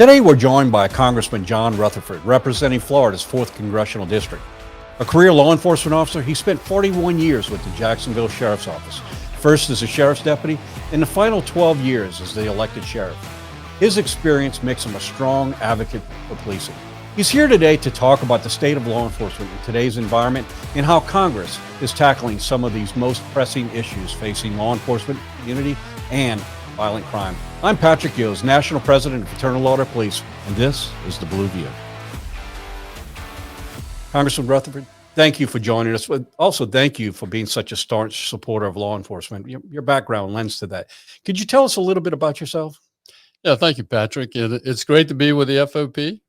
Today we're joined by Congressman John Rutherford, representing Florida's 4th Congressional District. A career law enforcement officer, he spent 41 years with the Jacksonville Sheriff's Office, first as a sheriff's deputy, and the final 12 years as the elected sheriff. His experience makes him a strong advocate for policing. He's here today to talk about the state of law enforcement in today's environment and how Congress is tackling some of these most pressing issues facing law enforcement, community, and violent crime. I'm Patrick Yoes, National President of Fraternal Order Police, and this is The Blue View. Congressman Rutherford, thank you for joining us. But also, thank you for being such a staunch supporter of law enforcement. Your background lends to that. Could you tell us a little bit about yourself? Yeah, thank you, Patrick. And it's great to be with the FOP.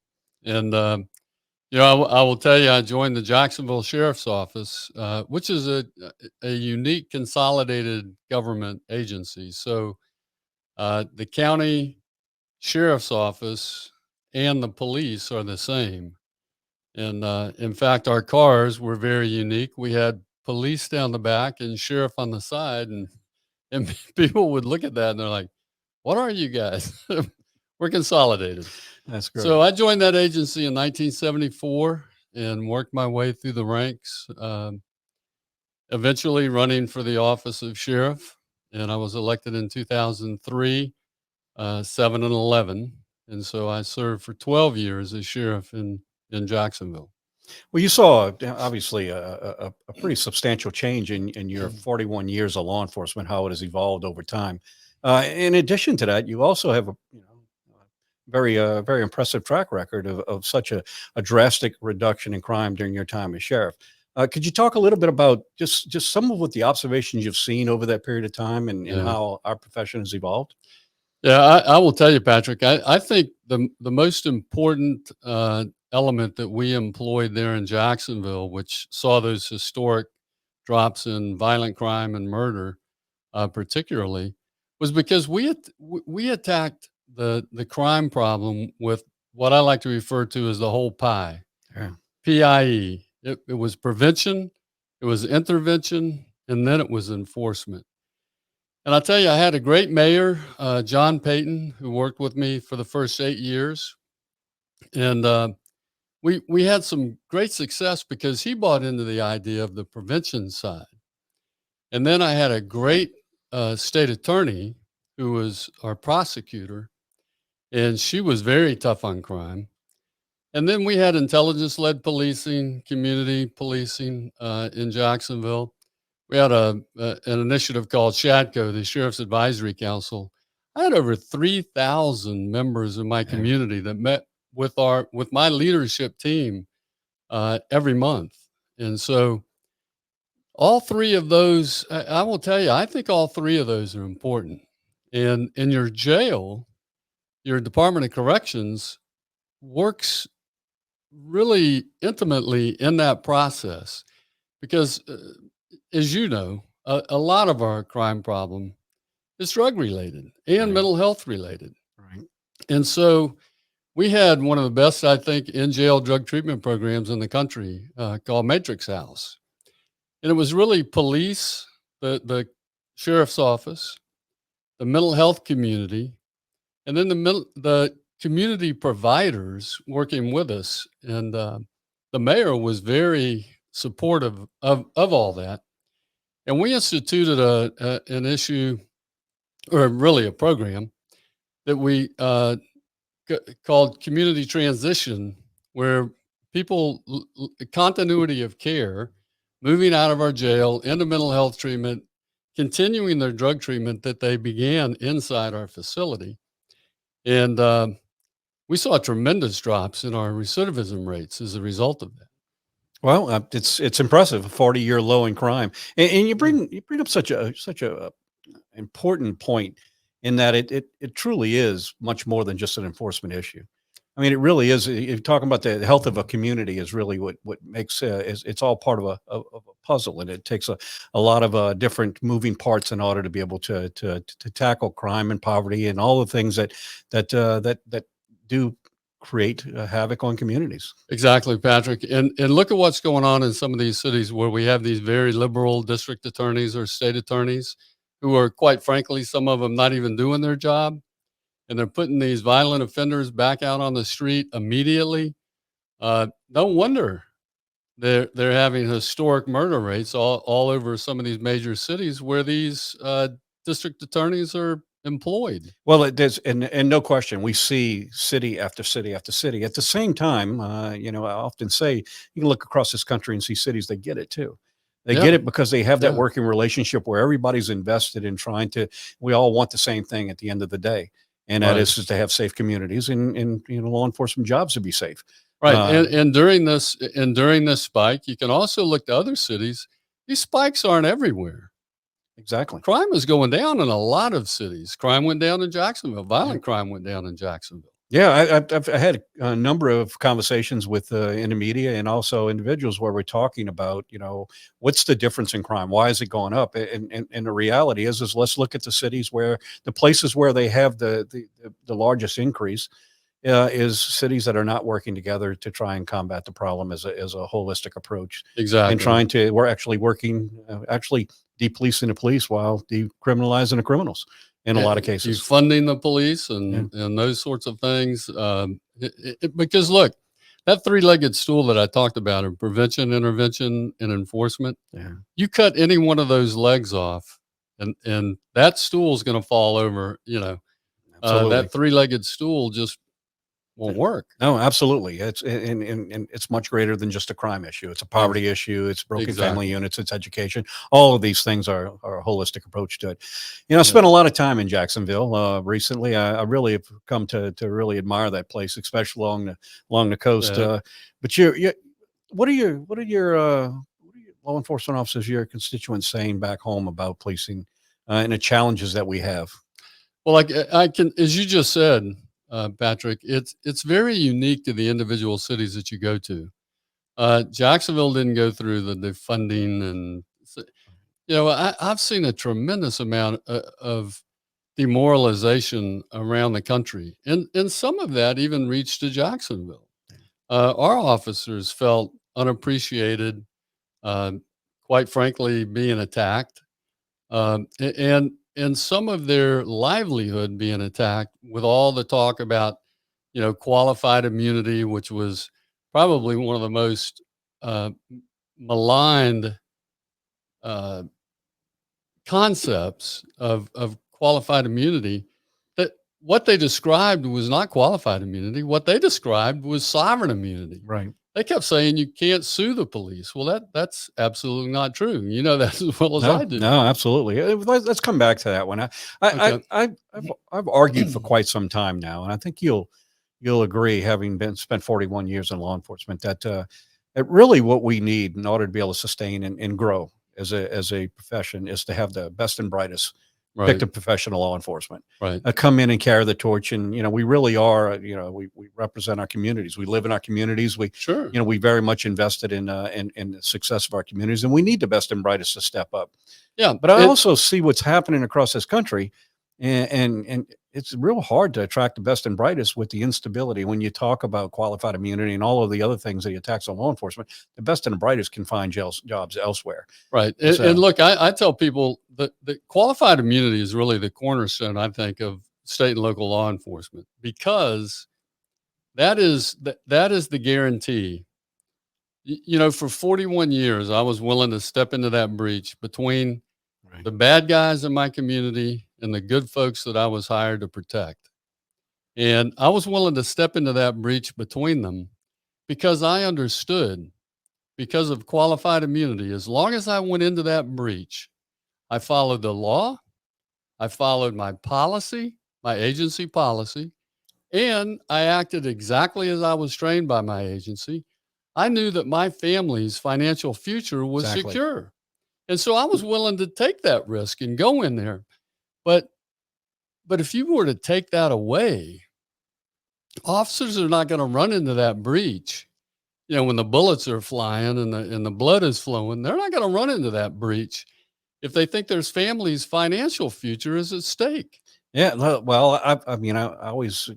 And, I will tell you, I joined the Jacksonville Sheriff's Office, which is a unique consolidated government agency. So the county sheriff's office and the police are the same. And in fact, our cars were very unique. We had police down the back and sheriff on the side. And people would look at that and they're like, what are you guys? We're consolidated. That's great. So I joined that agency in 1974 and worked my way through the ranks, eventually running for the office of sheriff. And I was elected in 2003, 7 and 11. And so I served for 12 years as sheriff in Jacksonville. Well, you saw obviously a pretty substantial change in your 41 years of law enforcement, how it has evolved over time. In addition to that, you also have a very impressive track record of such a drastic reduction in crime during your time as sheriff. Could you talk a little bit about just some of what the observations you've seen over that period of time and how our profession has evolved? Yeah, I will tell you, Patrick, I think the most important element that we employed there in Jacksonville, which saw those historic drops in violent crime and murder, particularly, was because we attacked the crime problem with what I like to refer to as the whole pie. Yeah. PIE. It was prevention, it was intervention, and then it was enforcement. And I'll tell you, I had a great mayor, John Payton, who worked with me for the first 8 years. And we had some great success because he bought into the idea of the prevention side. And then I had a great state attorney who was our prosecutor, and she was very tough on crime. And then we had intelligence-led policing, community policing in Jacksonville. We had an initiative called SHADCO, the Sheriff's Advisory Council. I had over 3,000 members in my community that met with my leadership team every month. And so all three of those, I will tell you, I think all three of those are important. And in your jail, your Department of Corrections works really intimately in that process because, as you know, a lot of our crime problem is drug related and mental health related. Right. And so we had one of the best, I think, in-jail drug treatment programs in the country called Matrix House. And it was really police, the sheriff's office, the mental health community, and then the community providers working with us. And the mayor was very supportive of all that. And we instituted an issue, or really a program, that we called Community Transition, where people, continuity of care, moving out of our jail into mental health treatment, continuing their drug treatment that they began inside our facility. And we saw tremendous drops in our recidivism rates as a result of that. Well, it's impressive, a 40-year low in crime, and you bring up such a important point in that it truly is much more than just an enforcement issue. I mean, it really is. If you're talking about the health of a community, is really what makes it's all part of a puzzle, and it takes a lot of different moving parts in order to be able to tackle crime and poverty and all the things that do create havoc on communities. Exactly, Patrick. And look at what's going on in some of these cities where we have these very liberal district attorneys or state attorneys who are, quite frankly, some of them not even doing their job. and they're putting these violent offenders back out on the street immediately. No wonder they're having historic murder rates all over some of these major cities where these district attorneys are employed. Well, it does, and no question, we see city after city after city. At the same time, I often say you can look across this country and see cities that get it too. They Yeah, get it because they have that yeah, working relationship where everybody's invested in trying to. We all want the same thing at the end of the day, and that right, is to have safe communities and law enforcement jobs to be safe. right. Uh, And during this spike, you can also look to other cities. These spikes aren't everywhere. exactly. Crime is going down in a lot of cities. Crime went down in Jacksonville. Yeah. Violent crime went down in Jacksonville. Yeah, I've had a number of conversations with in the media and also individuals where we're talking about, what's the difference in crime? Why is it going up? And the reality is let's look at the cities where the places where they have the largest increase is cities that are not working together to try and combat the problem as a holistic approach and Exactly. we're actually working, actually depolicing the police while decriminalizing the criminals in a lot of cases. Defunding the police Yeah. and those sorts of things. Because look, that three-legged stool that I talked about of prevention, intervention, and enforcement, Yeah. you cut any one of those legs off, and that stool is going to fall over. Absolutely. That three-legged stool just won't work. No, absolutely. It's and it's much greater than just a crime issue. It's a poverty issue. It's broken family Exactly. units. It's education. All of these things are a holistic approach to it. I Yeah. spent a lot of time in Jacksonville recently. I really have come to really admire that place, especially along the coast. Yeah. But you, what are your law enforcement officers, your constituents saying back home about policing and the challenges that we have? Well, like I can, as you just said, Patrick, it's very unique to the individual cities that you go to. Jacksonville didn't go through the defunding, and I've seen a tremendous amount of demoralization around the country, and some of that even reached to Jacksonville. Our officers felt unappreciated, uh, quite frankly, being attacked, and some of their livelihood being attacked with all the talk about qualified immunity, which was probably one of the most uh, maligned uh, concepts of qualified immunity. That what they described was not qualified immunity. What they described was sovereign immunity. Right. They kept saying you can't sue the police. Well, that's absolutely not true. You know that as well as No, I do. no, absolutely. Let's come back to that one. Okay. I've argued for quite some time now, and I think you'll agree, having been spent 41 years in law enforcement, that really what we need in order to be able to sustain and grow as a profession is to have the best and brightest Right. picked up professional law enforcement Right. come in and carry the torch. And we really are. We represent our communities. We live in our communities. Sure. We very much invested in the success of our communities, and we need the best and brightest to step up. Yeah. But I also see what's happening across this country, and it's real hard to attract the best and brightest with the instability. When you talk about qualified immunity and all of the other things that he attacks on law enforcement, the best and the brightest can find jobs elsewhere. Right. And, So and look, I tell people that qualified immunity is really the cornerstone, I think, of state and local law enforcement, because that is the guarantee. For 41 years, I was willing to step into that breach between right. the bad guys in my community and the good folks that I was hired to protect. And I was willing to step into that breach between them because I understood, because of qualified immunity, as long as I went into that breach, I followed the law, I followed my policy, my agency policy, and I acted exactly as I was trained by my agency. I knew that my family's financial future was Exactly. secure. And so I was willing to take that risk and go in there. But if you were to take that away, officers are not going to run into that breach. When the bullets are flying and the blood is flowing, they're not going to run into that breach if they think their family's financial future is at stake. Yeah. Well, I always,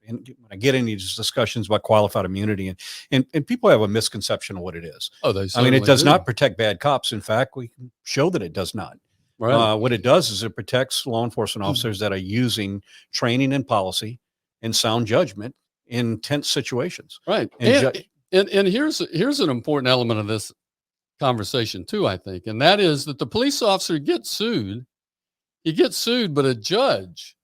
when I get into these discussions about qualified immunity, and people have a misconception of what it is. Oh, they I mean, certainly it does do. not protect bad cops. In fact, we can show that it does not. Right. What it does is it protects law enforcement officers that are using training and policy and sound judgment in tense situations. Right. And And here's an important element of this conversation too, I think, and that is that the police officer gets sued. He gets sued, but a judge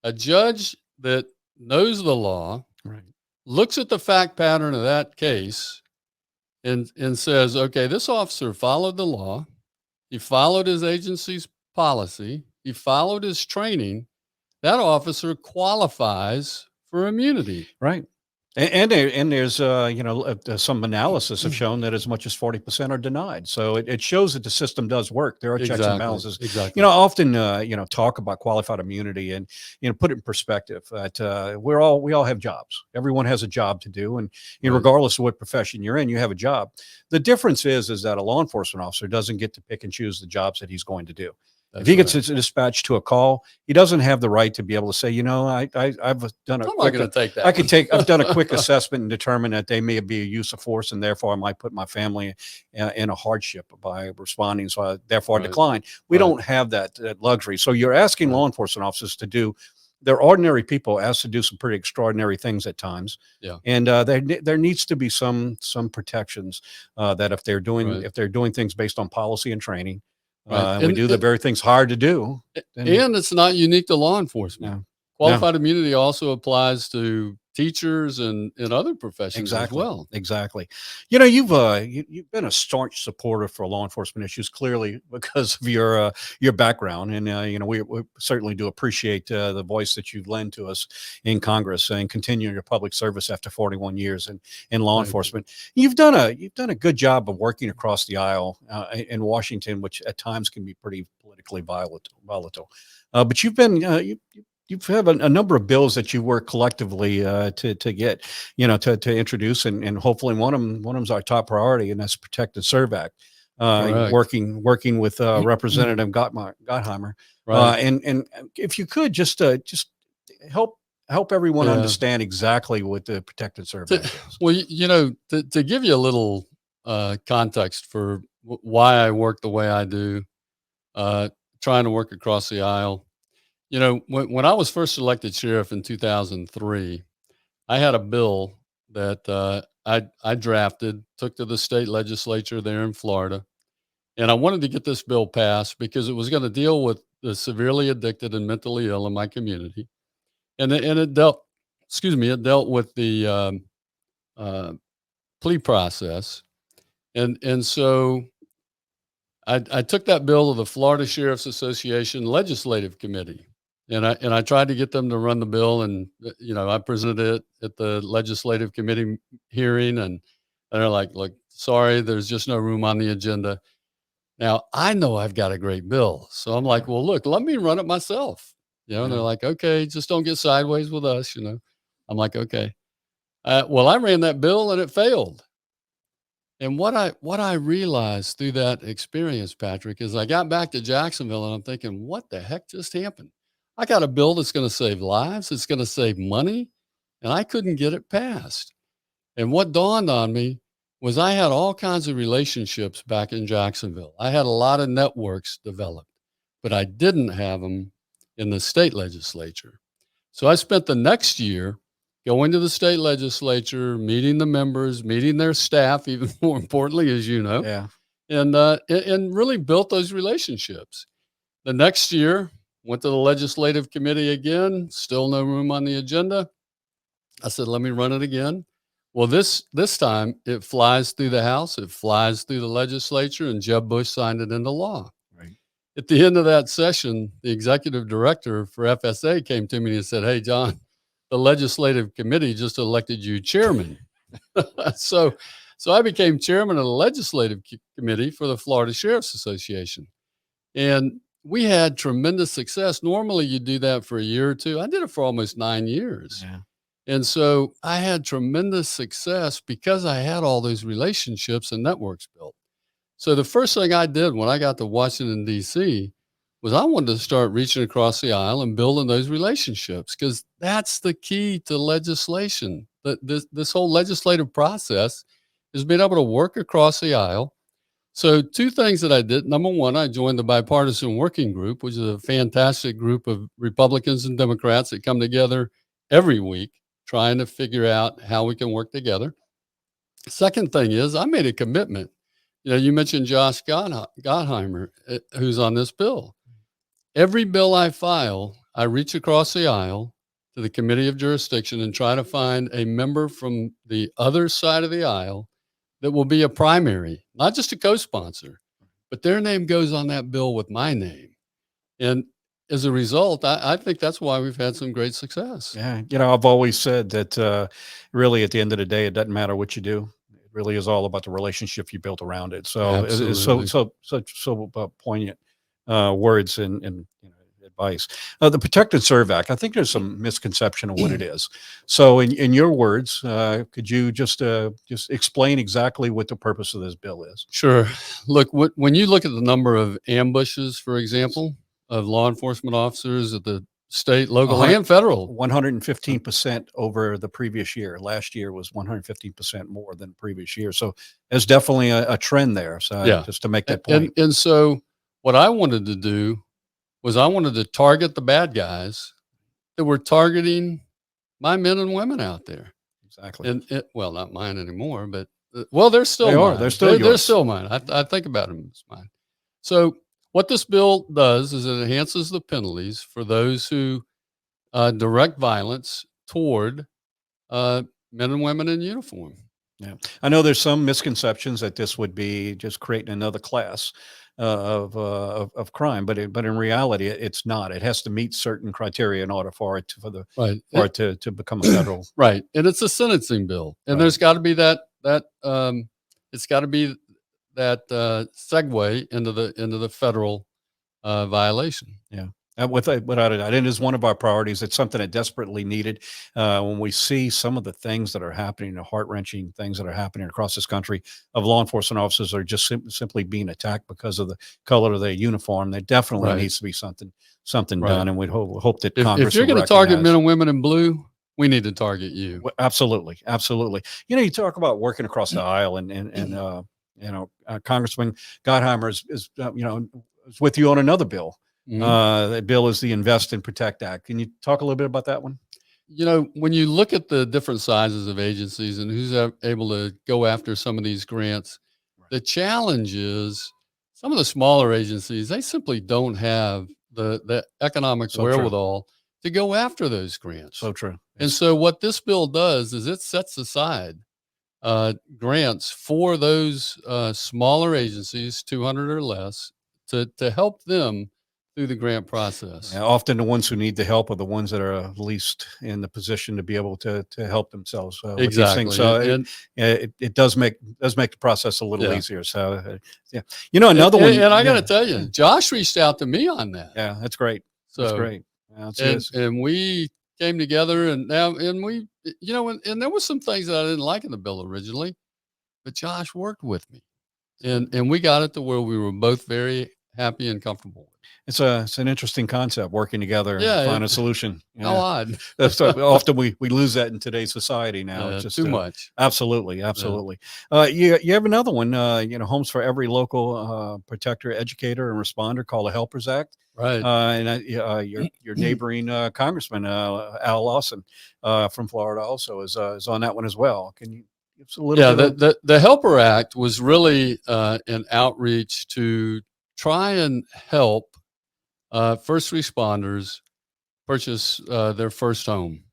that knows the law, right, looks at the fact pattern of that case and says, okay, this officer followed the law. He followed his agency's policy. He followed his training. That officer qualifies for immunity. right. And there's some analysis have shown that as much as 40% are denied. So it shows that the system does work. There are checks and Exactly. balances. Exactly. Often talk about qualified immunity and put it in perspective that we all have jobs. Everyone has a job to do, and Right. regardless of what profession you're in, you have a job. The difference is that a law enforcement officer doesn't get to pick and choose the jobs that he's going to do. That's If he gets right. dispatched to a call, he doesn't have the right to be able to say, I've done a I'm not quick going to take that. I've done a quick assessment and determined that they may be a use of force, and therefore I might put my family in a hardship by responding. So therefore I Right. decline. We Right. don't have that luxury. So you're asking Right. law enforcement officers to do. They're ordinary people asked to do some pretty extraordinary things at times. Yeah. And there needs to be some protections that if they're Right. doing things based on policy and training, Right. we do the very things hard to do. Then, And it's not unique to law enforcement. no, Qualified immunity also applies to teachers and other professions as well. Exactly. You've been a staunch supporter for law enforcement issues, clearly because of your background, and we certainly do appreciate the voice that you've lent to us in Congress and continuing your public service after 41 years in law Thank you. enforcement. You've done a good job of working across the aisle in Washington, which at times can be pretty politically volatile. But you have a number of bills that you work collectively to get, to introduce, and hopefully one of them's our top priority, and that's Protect and Serve Act. Correct. Working with Representative Gottheimer, Right. and if you could just help everyone Yeah. understand exactly what the Protect and Serve Act is. Well, to give you a little context for why I work the way I do, trying to work across the aisle. When I was first elected sheriff in 2003, I had a bill that I drafted, took to the state legislature there in Florida, and I wanted to get this bill passed because it was going to deal with the severely addicted and mentally ill in my community, and it dealt, it dealt with the uh, plea process, and so I took that bill to the Florida Sheriff's Association Legislative Committee, and I tried to get them to run the bill, and I presented it at the Legislative Committee hearing, and they're like, "Look, sorry, there's just no room on the agenda." Now I know I've got a great bill, so I'm like, "Well, look, let me run it myself." And they're Yeah. like, "Okay, just don't get sideways with us." I'm like, "Okay." Well, I ran that bill and it failed. And what I realized through that experience, Patrick, is I got back to Jacksonville and I'm thinking, what the heck just happened? I got a bill that's going to save lives, it's going to save money, and I couldn't get it passed. And what dawned on me was I had all kinds of relationships back in Jacksonville. I had a lot of networks developed, but I didn't have them in the state legislature. So I spent the next year going to the state legislature, meeting the members, meeting their staff, even more importantly, as you know, Yeah. and really built those relationships. The next year, went to the legislative committee again, still no room on the agenda. I said, let me run it again. Well, this time it flies through the House, it flies through the legislature, and Jeb Bush signed it into law. Right. At the end of that session, the executive director for FSA came to me and said, "Hey, John, the legislative committee just elected you chairman." so, so I became chairman of the legislative committee for the Florida Sheriff's Association, and we had tremendous success. Normally, you do that for a year or two. I did it for almost 9 years. Yeah. And so I had tremendous success because I had all those relationships and networks built. So the first thing I did when I got to Washington, D.C., was I wanted to start reaching across the aisle and building those relationships, because that's the key to legislation. This whole legislative process is being able to work across the aisle, So two things that I did. Number one, I joined the bipartisan working group, which is a fantastic group of Republicans and Democrats that come together every week trying to figure out how we can work together. Second thing is I made a commitment. You mentioned Josh Gottheimer, who's on this bill. Every bill I file, I reach across the aisle to the committee of jurisdiction and try to find a member from the other side of the aisle that will be a primary, not just a co-sponsor, but their name goes on that bill with my name. And as a result, I think that's why we've had some great success. Yeah. I've always said that really at the end of the day, it doesn't matter what you do. It really is all about the relationship you built around it. So it's so poignant words and advice. The Protect and Serve Act, I think there's some misconception of what it is. So in your words, could you just explain exactly what the purpose of this bill is? Sure. Look, when you look at the number of ambushes, for example, of law enforcement officers at the state, local, and federal, 115% over the previous year. Last year was 115% more than the previous year. So there's definitely a trend there. So yeah, just to make that point. And so what I wanted to do was I wanted to target the bad guys that were targeting my men and women out there. Exactly. And well, not mine anymore, but they're still mine. They're still yours. They're still mine. I think about them as mine. So what this bill does is it enhances the penalties for those who direct violence toward men and women in uniform. Yeah, I know there's some misconceptions that this would be just creating another class of crime, but in reality, it's not. It has to meet certain criteria in order for it to become a federal. Right, and it's a sentencing bill, and there's got to be it's got to be that segue into the federal violation. Yeah. Without a doubt, it is one of our priorities. It's something that desperately needed. When we see some of the things that are happening, the heart-wrenching things that are happening across this country, of law enforcement officers are just simply being attacked because of the color of their uniform. There definitely needs to be something done, and we hope that Congress. If you're going to target men and women in blue, we need to target you. Absolutely, absolutely. You talk about working across the aisle, and Congressman Gottheimer is with you on another bill. That bill is the Invest and Protect Act. Can you talk a little bit about that one? When you look at the different sizes of agencies and who's able to go after some of these grants, the challenge is some of the smaller agencies, they simply don't have the economic wherewithal to go after those grants. So true. And so what this bill does is it sets aside grants for those smaller agencies, 200 or less, to help them through the grant process. Yeah, often the ones who need the help are the ones that are least in the position to be able to help themselves. Exactly. With these things. So it does make the process a little easier. So another one. And I got to tell you, Josh reached out to me on that. Yeah, that's great. That's great. And we came together and we, and there was some things that I didn't like in the bill originally, but Josh worked with me, and we got it to where we were both very happy and comfortable. It's an interesting concept, working together and find a solution. How odd. That's often we lose that in today's society now. It's just too much. Absolutely. You have another one, Homes for Every Local Protector, Educator, and Responder, called the Helpers Act. Right. And your neighboring Congressman Al Lawson from Florida also is on that one as well. Can you give us a little bit? The Helper Act was really an outreach to try and help first responders purchase their first home,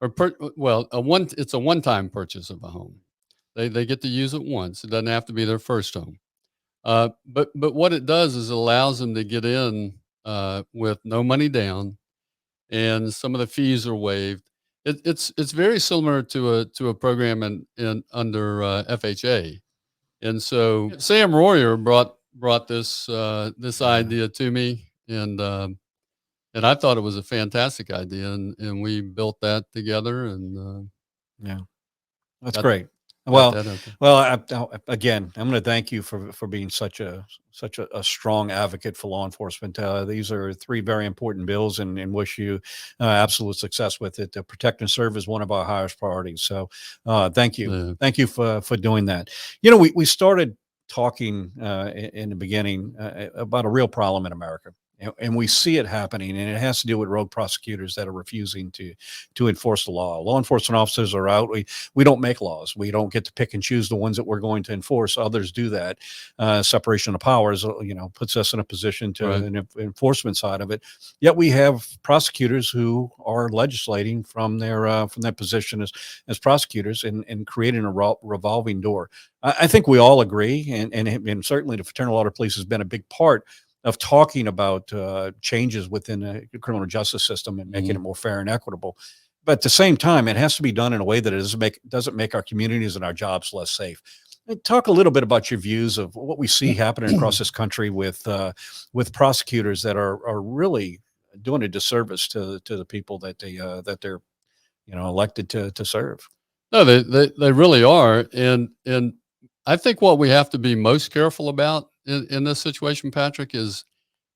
it's a one-time purchase of a home. They get to use it once. It doesn't have to be their first home. But what it does is it allows them to get in with no money down, and some of the fees are waived. It's very similar to a program in under FHA, and so Sam Royer brought this idea to me, and I thought it was a fantastic idea, and we built that together, and that's great. Again, I'm going to thank you for being such a strong advocate for law enforcement. These are three very important bills, and wish you absolute success with it. Protect and serve is one of our highest priorities. So thank you. Thank you for doing that. We started talking in the beginning about a real problem in America. And we see it happening, and it has to do with rogue prosecutors that are refusing to enforce the law. Law enforcement officers are out. We don't make laws. We don't get to pick and choose the ones that we're going to enforce. Others do that. Separation of powers, puts us in a position to Right. an enforcement side of it. Yet we have prosecutors who are legislating from their position as prosecutors and creating a revolving door. I think we all agree, and certainly the Fraternal Order Police has been a big part of talking about changes within the criminal justice system and making it more fair and equitable. But at the same time, it has to be done in a way that it doesn't make our communities and our jobs less safe. Talk a little bit about your views of what we see happening across this country with prosecutors that are really doing a disservice to the people that they're elected to serve. No, they really are, and I think what we have to be most careful about in this situation, Patrick, is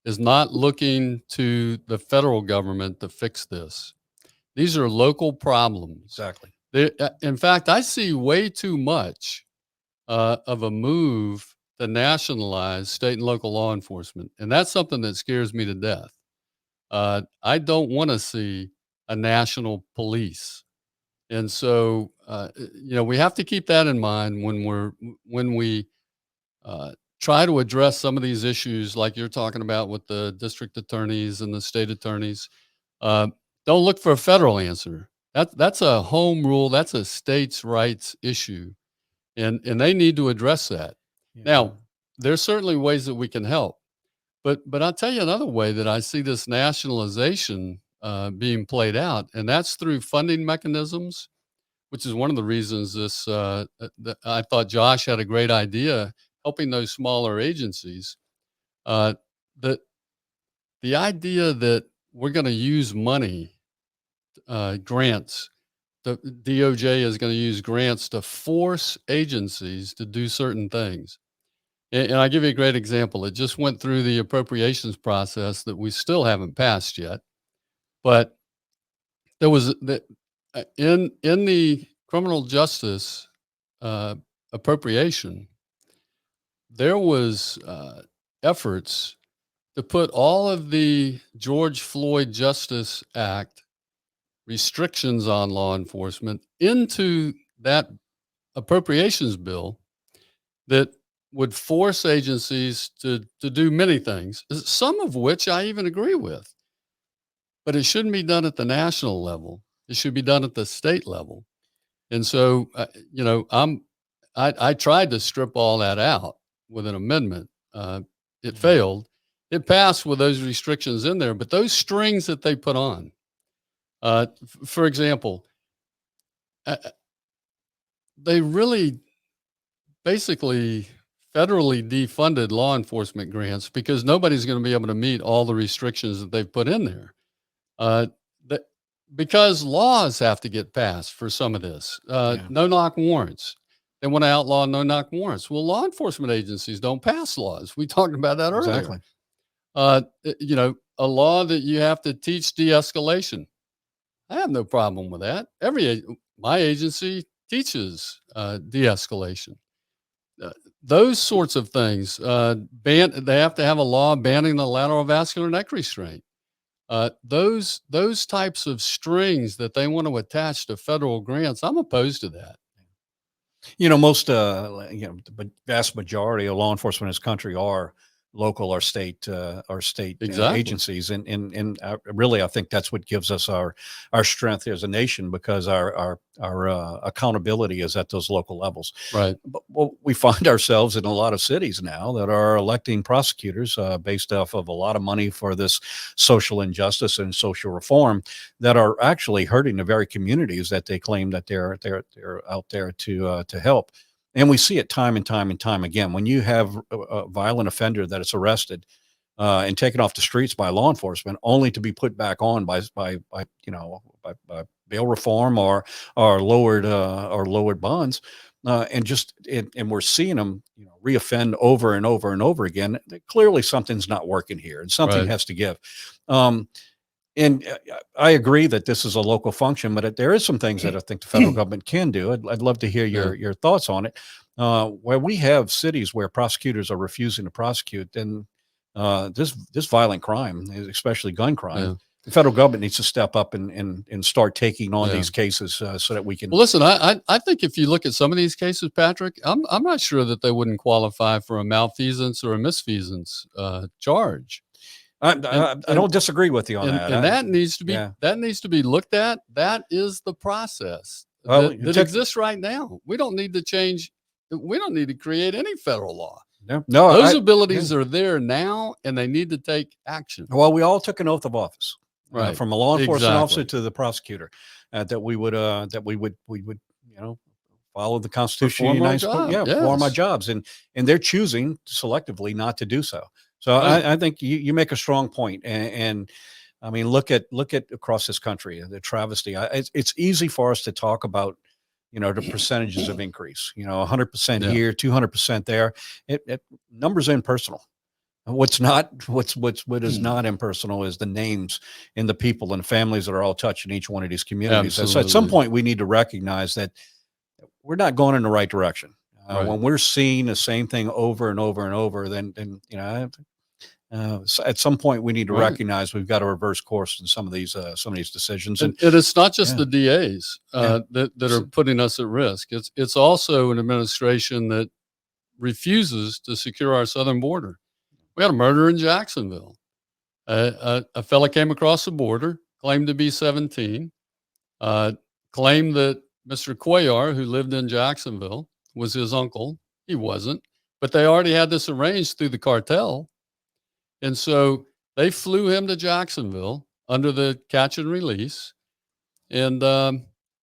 not looking to the federal government to fix this. These are local problems. Exactly. In fact, I see way too much of a move to nationalize state and local law enforcement, and that's something that scares me to death. I don't want to see a national police. And so, we have to keep that in mind when we try to address some of these issues, like you're talking about with the district attorneys and the state attorneys. Don't look for a federal answer. That's a home rule. That's a states' rights issue, and they need to address that. Yeah. Now, there's certainly ways that we can help, but I'll tell you another way that I see this nationalization being played out, and that's through funding mechanisms, which is one of the reasons that I thought Josh had a great idea, helping those smaller agencies. Uh, the the idea that we're going to use money, grants, the DOJ is going to use grants to force agencies to do certain things. And I'll give you a great example. It just went through the appropriations process that we still haven't passed yet, but there was in the criminal justice appropriation, there was efforts to put all of the George Floyd Justice Act restrictions on law enforcement into that appropriations bill that would force agencies to do many things, some of which I even agree with. But it shouldn't be done at the national level. It should be done at the state level. And so, I tried to strip all that out with an amendment. It failed. It passed with those restrictions in there, but those strings that they put on, for example, they really basically federally defunded law enforcement grants because nobody's going to be able to meet all the restrictions that they've put in there. Because laws have to get passed for some of this. No-knock warrants. They want to outlaw no-knock warrants. Well, law enforcement agencies don't pass laws. We talked about that earlier. Exactly. A law that you have to teach de-escalation. I have no problem with that. My agency teaches de-escalation. Those sorts of things. They have to have a law banning the lateral vascular neck restraint. Those types of strings that they want to attach to federal grants, I'm opposed to that. Most the vast majority of law enforcement in this country are local or state Exactly. agencies, and really I think that's what gives us our strength as a nation, because our accountability is at those local levels. Right. But we find ourselves in a lot of cities now that are electing prosecutors based off of a lot of money for this social injustice and social reform that are actually hurting the very communities that they claim that they're out there to help. And we see it time and time and time again. When you have a violent offender that is arrested and taken off the streets by law enforcement, only to be put back on by bail reform or lowered bonds, and we're seeing them reoffend over and over and over again. Clearly, something's not working here, and something Right. has to give. And I agree that this is a local function, but there is some things that I think the federal government can do. I'd love to hear Yeah. your thoughts on it. Where we have cities where prosecutors are refusing to prosecute, then this violent crime, especially gun crime, Yeah. the federal government needs to step up and start taking on Yeah. these cases so that we can. Well, listen, I think if you look at some of these cases, Patrick, I'm not sure that they wouldn't qualify for a malfeasance or a misfeasance charge. And I don't disagree with you on that. that needs to be Yeah. looked at. That is the process Well, that you took exists right now. We don't need to change. We don't need to create any federal law. no. Those Yeah. abilities are there now, and they need to take action. Well, we all took an oath of office, Right. from a law enforcement officer Exactly. to the prosecutor, that we would follow the Constitution of the Perform our United States. job. Yeah, perform our Yes. jobs, and they're choosing selectively not to do so. So Right. I think you make a strong point, and I mean look at across this country the travesty. It's easy for us to talk about the percentages of increase. 100% Yeah. here, 200% there. Numbers are impersonal. What is not impersonal is the names and the people and families that are all touched in each one of these communities. So at some Absolutely. point, we need to recognize that we're not going in the right direction. Right. When we're seeing the same thing over and over and over, then at some point we need to Right. recognize we've got to reverse course in some of these decisions. And And it's not just yeah, the DAs yeah, that are putting us at risk. It's also an administration that refuses to secure our southern border. We had a murder in Jacksonville. A fella came across the border, claimed to be 17, uh, claimed that Mr. Cuellar, who lived in Jacksonville, was his uncle. He wasn't, but they already had this arranged through the cartel. And so they flew him to Jacksonville under the catch and release and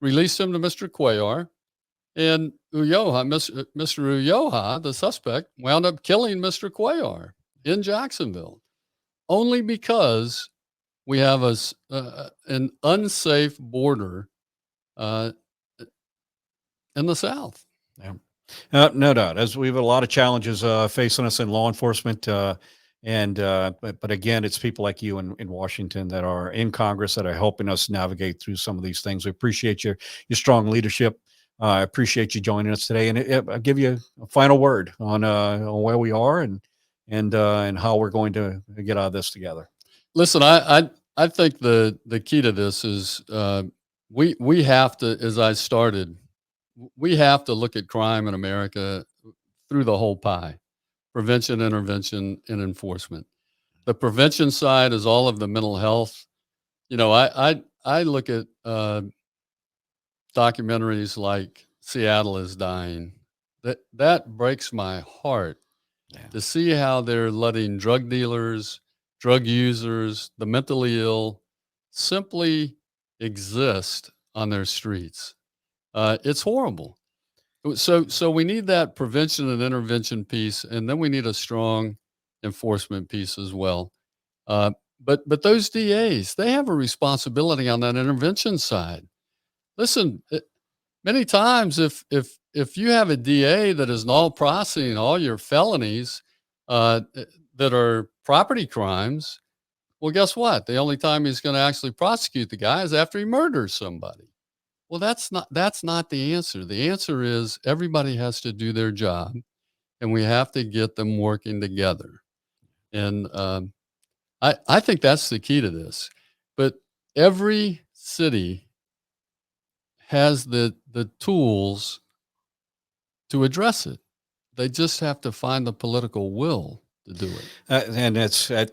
released him to Mr. Cuellar. And Mr. Ulloa, the suspect, wound up killing Mr. Cuellar in Jacksonville only because we have an unsafe border uh, in the South. yeah. No doubt, as we have a lot of challenges facing us in law enforcement. But again, it's people like you in Washington that are in Congress that are helping us navigate through some of these things. We appreciate your strong leadership. I appreciate you joining us today, and I'll give you a final word on where we are and how we're going to get out of this together. Listen, I think the key to this is we have to, as I started, we have to look at crime in America through the whole pie: prevention, intervention, and enforcement. The prevention side is all of the mental health. I look at documentaries like Seattle is Dying. That breaks my heart Yeah. to see how they're letting drug dealers, drug users, the mentally ill simply exist on their streets. It's horrible. So we need that prevention and intervention piece, and then we need a strong enforcement piece as well. Uh, but those DAs, they have a responsibility on that intervention side. Listen, many times if you have a DA that is null processing all your felonies that are property crimes, well, guess what? The only time he's going to actually prosecute the guy is after he murders somebody. Well, that's not the answer. The answer is everybody has to do their job, and we have to get them working together. And I think that's the key to this. But every city has the tools to address it. They just have to find the political will to do it. And that's the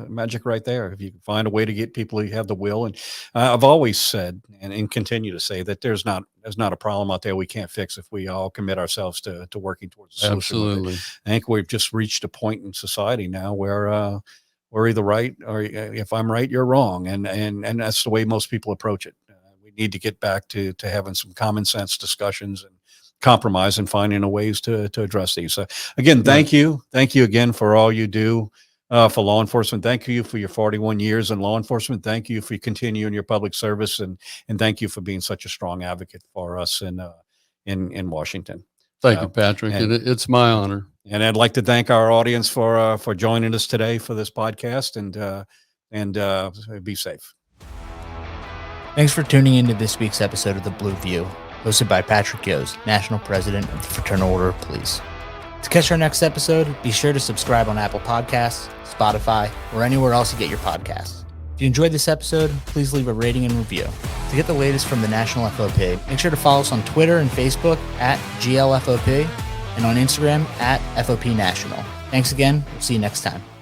magic right there. If you can find a way to get people who have the will, and I've always said and continue to say that there's not a problem out there we can't fix if we all commit ourselves to working towards a solution with it. Absolutely. I think we've just reached a point in society now where we're either right or if I'm right, you're wrong, and that's the way most people approach it. We need to get back to having some common sense discussions and compromise and finding a ways to address these. So again, Right. thank you again for all you do for law enforcement. Thank you for your 41 years in law enforcement. Thank you for continuing your public service, and thank you for being such a strong advocate for us in Washington. Thank you, Patrick. And And it's my honor. And I'd like to thank our audience for joining us today for this podcast, and be safe. Thanks for tuning into this week's episode of The Blue View, hosted by Patrick Yoes, National President of the Fraternal Order of Police. To catch our next episode, be sure to subscribe on Apple Podcasts, Spotify, or anywhere else you get your podcasts. If you enjoyed this episode, please leave a rating and review. To get the latest from the National FOP, make sure to follow us on Twitter and Facebook at GLFOP and on Instagram at FOP National. Thanks again. We'll see you next time.